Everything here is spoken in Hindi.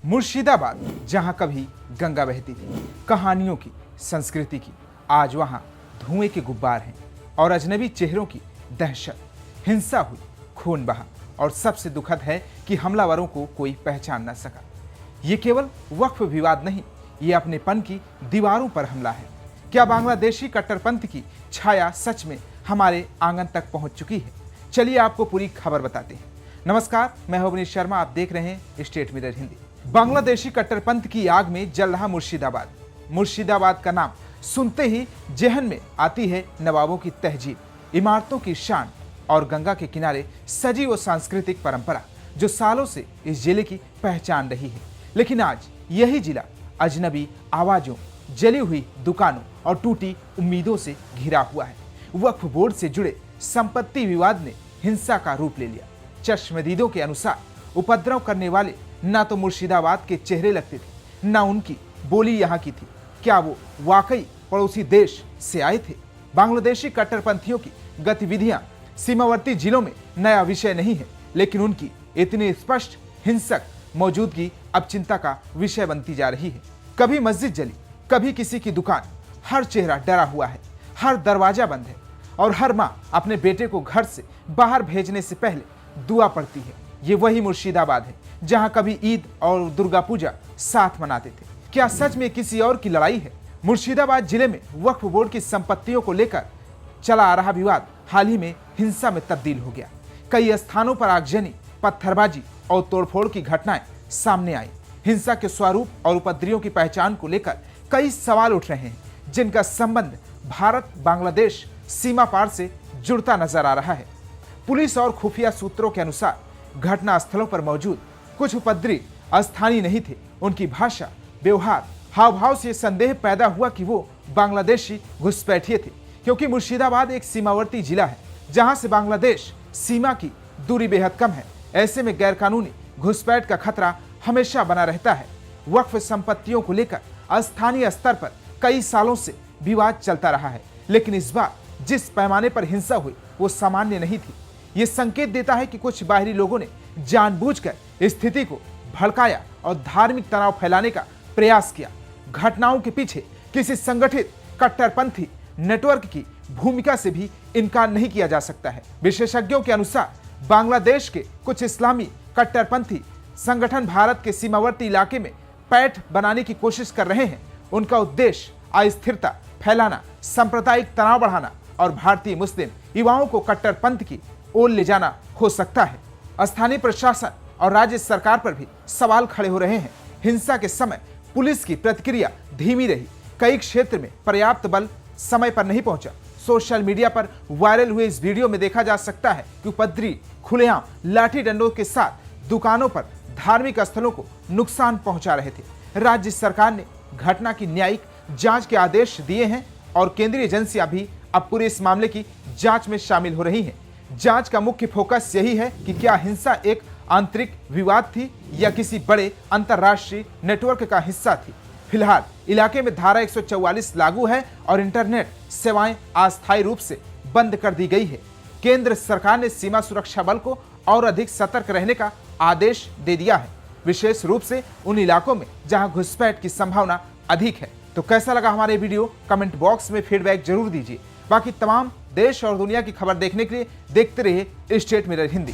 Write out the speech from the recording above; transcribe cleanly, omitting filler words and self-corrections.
मुर्शिदाबाद, जहां कभी गंगा बहती थी, कहानियों की, संस्कृति की, आज वहां धुएं के गुब्बार हैं और अजनबी चेहरों की दहशत। हिंसा हुई, खून बहा और सबसे दुखद है कि हमलावरों को कोई पहचान न सका। ये केवल वक्फ विवाद नहीं, ये अपनेपन की दीवारों पर हमला है। क्या बांग्लादेशी कट्टरपंथ की छाया सच में हमारे आंगन तक पहुंच चुकी है? चलिए आपको पूरी खबर बताते हैं। नमस्कार, मैं हूं अवनीश शर्मा, आप देख रहे हैं स्टेट मिरर हिंदी। बांग्लादेशी कट्टरपंथ की आग में जल रहा मुर्शिदाबाद। मुर्शिदाबाद का नाम सुनते ही जहन में आती है नवाबों की तहजीब, इमारतों की शान और गंगा के किनारे सजी वो सांस्कृतिक परंपरा जो सालों से इस जिले की पहचान रही है। लेकिन आज यही जिला अजनबी आवाजों, जली हुई दुकानों और टूटी उम्मीदों से घिरा हुआ है। वक्फ बोर्ड से जुड़े संपत्ति विवाद ने हिंसा का रूप ले लिया। चश्मदीदों के अनुसार उपद्रव करने वाले ना तो मुर्शिदाबाद के चेहरे लगते थे, ना उनकी बोली यहाँ की थी। क्या वो वाकई पड़ोसी देश से आए थे? बांग्लादेशी कट्टरपंथियों की गतिविधियां सीमावर्ती जिलों में नया विषय नहीं है, लेकिन उनकी इतनी स्पष्ट हिंसक मौजूदगी अब चिंता का विषय बनती जा रही है। कभी मस्जिद जली, कभी किसी की दुकान, हर चेहरा डरा हुआ है, हर दरवाजा बंद है और हर माँ अपने बेटे को घर से बाहर भेजने से पहले दुआ पढ़ती है। ये वही मुर्शिदाबाद है जहाँ कभी ईद और दुर्गा पूजा साथ मनाते थे। क्या सच में किसी और की लड़ाई है? मुर्शिदाबाद जिले में वक्फ बोर्ड की संपत्तियों को लेकर चला आ रहा विवाद हाल ही में हिंसा में तब्दील हो गया। कई स्थानों पर आगजनी, पत्थरबाजी और तोड़फोड़ की घटनाएं सामने आई। हिंसा के स्वरूप और उपद्रवियों की पहचान को लेकर कई सवाल उठ रहे हैं, जिनका संबंध भारत बांग्लादेश सीमा पार से जुड़ता नजर आ रहा है। पुलिस और खुफिया सूत्रों के अनुसार घटना स्थलों पर मौजूद कुछ उपद्रवी अस्थानीय नहीं थे। उनकी भाषा, व्यवहार, हाव भाव से संदेह पैदा हुआ कि वो बांग्लादेशी घुसपैठिए थे, क्योंकि मुर्शिदाबाद एक सीमावर्ती जिला है जहां से बांग्लादेश सीमा की दूरी बेहद कम है। ऐसे में गैरकानूनी घुसपैठ का खतरा हमेशा बना रहता है। वक्फ संपत्तियों को लेकर स्थानीय स्तर पर कई सालों से विवाद चलता रहा है, लेकिन इस बार जिस पैमाने पर हिंसा हुई वो सामान्य नहीं थी। ये संकेत देता है कि कुछ बाहरी लोगों ने जानबूझकर स्थिति को भड़काया और धार्मिक तनाव फैलाने का प्रयास किया। घटनाओं के पीछे किसी संगठित कट्टरपंथी नेटवर्क की भूमिका से भी इनकार नहीं किया जा सकता है। विशेषज्ञों के अनुसार बांग्लादेश के कुछ इस्लामी कट्टरपंथी संगठन भारत के सीमावर्ती इलाके में पैठ बनाने की कोशिश कर रहे हैं। उनका उद्देश्य अस्थिरता फैलाना, सांप्रदायिक तनाव बढ़ाना और भारतीय मुस्लिम युवाओं को कट्टरपंथ की ओर ले जाना हो सकता है। स्थानीय प्रशासन और राज्य सरकार पर भी सवाल खड़े हो रहे हैं। हिंसा के समय पुलिस की प्रतिक्रिया धीमी रही। कई क्षेत्र में पर्याप्त बल समय पर नहीं पहुंचा। सोशल मीडिया पर वायरल हुए इस वीडियो में देखा जा सकता है कि उपद्रवी खुलेआम लाठी डंडों के साथ दुकानों पर धार्मिक स्थलों को नुकसान पहुंचा रहे थे। राज्य सरकार ने घटना की न्यायिक जांच के आदेश दिए हैं और केंद्रीय एजेंसियां भी अब पूरे इस मामले की जांच में शामिल हो रही हैं। जांच का मुख्य फोकस यही है कि क्या हिंसा एक आंतरिक विवाद थी या किसी बड़े अंतर्राष्ट्रीय नेटवर्क का हिस्सा थी। फिलहाल इलाके में धारा 144 लागू है और इंटरनेट सेवाएं अस्थायी रूप से बंद कर दी गई है। केंद्र सरकार ने सीमा सुरक्षा बल को और अधिक सतर्क रहने का आदेश दे दिया है, विशेष रूप से उन इलाकों में जहां घुसपैठ की संभावना अधिक है। तो कैसा लगा हमारे वीडियो? कमेंट बॉक्स में फीडबैक जरूर दीजिए। बाकी तमाम देश और दुनिया की खबर देखने के लिए देखते रहिए स्टेट मिरर हिंदी।